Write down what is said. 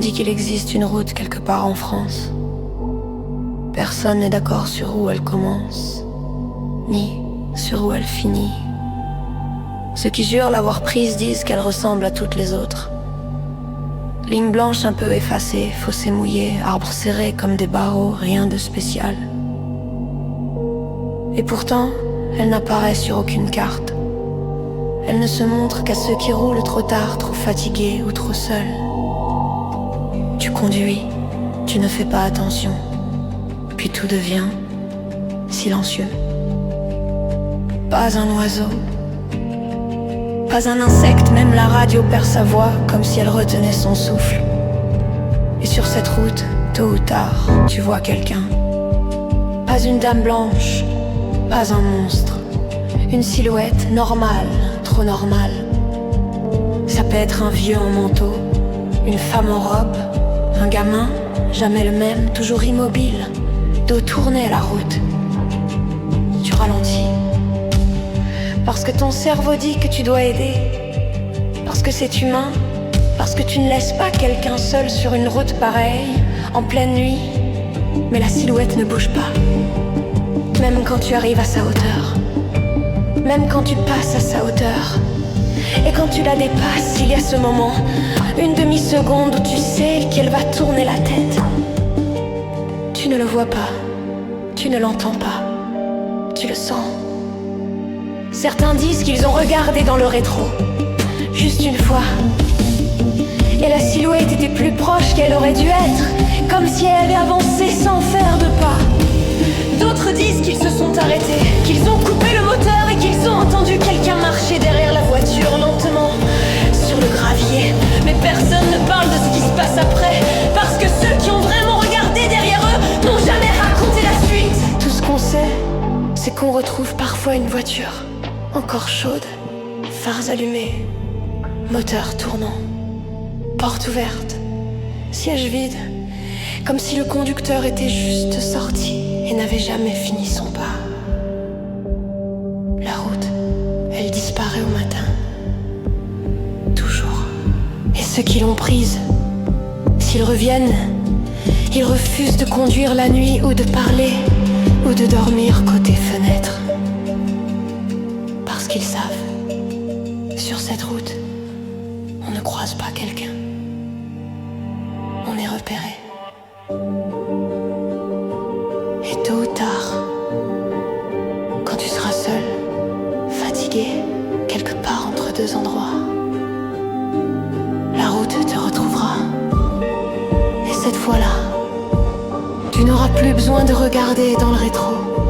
dit qu'il existe une route quelque part en France. Personne n'est d'accord sur où elle commence, ni sur où elle finit. Ceux qui jurent l'avoir prise disent qu'elle ressemble à toutes les autres. Ligne blanche un peu effacée, fossé mouillé, arbres serrés comme des barreaux, rien de spécial. Et pourtant, elle n'apparaît sur aucune carte. Elle ne se montre qu'à ceux qui roulent trop tard, trop fatigués ou trop seuls. Tu conduis, tu ne fais pas attention, puis tout devient silencieux. Pas un oiseau, pas un insecte, même la radio perd sa voix comme si elle retenait son souffle. Et sur cette route, tôt ou tard, tu vois quelqu'un. Pas une dame blanche, pas un monstre. Une silhouette normale, trop normale. Ça peut être un vieux en manteau, une femme en robe, un gamin, jamais le même, toujours immobile, dos tourné à la route. Tu ralentis. Parce que ton cerveau dit que tu dois aider. Parce que c'est humain. Parce que tu ne laisses pas quelqu'un seul sur une route pareille, en pleine nuit. Mais la silhouette ne bouge pas. Même quand tu arrives à sa hauteur. Même quand tu passes à sa hauteur. Et quand tu la dépasses, il y a ce moment, une demi-seconde où tu sais qu'elle va tourner la tête. Tu ne le vois pas, tu ne l'entends pas, tu le sens. Certains disent qu'ils ont regardé dans le rétro, juste une fois. Et la silhouette était plus proche qu'elle aurait dû être, comme si elle avait avancé sans faire de pas. D'autres disent qu'ils se sont arrêtés, qu'ils ont coupé le moteur et qu'ils ont entendu quelqu'un marcher derrière la voiture lentement sur le gravier. Mais personne ne parle de ce qui se passe après, parce que ceux qui ont vraiment regardé derrière eux n'ont jamais raconté la suite. Tout ce qu'on sait, c'est qu'on retrouve parfois une voiture encore chaude, phares allumés, moteur tournant, porte ouverte, siège vide, comme si le conducteur était juste sorti et n'avait jamais fini son pas. La route, elle disparaît au matin. Toujours. Et ceux qui l'ont prise, s'ils reviennent, ils refusent de conduire la nuit ou de parler ou de dormir côté fenêtre. Parce qu'ils savent, sur cette route, on ne croise pas quelqu'un. On est repéré. Et tôt ou tard, quand tu seras seul, fatigué, quelque part entre deux endroits, la route te retrouvera. Et cette fois-là, tu n'auras plus besoin de regarder dans le rétro.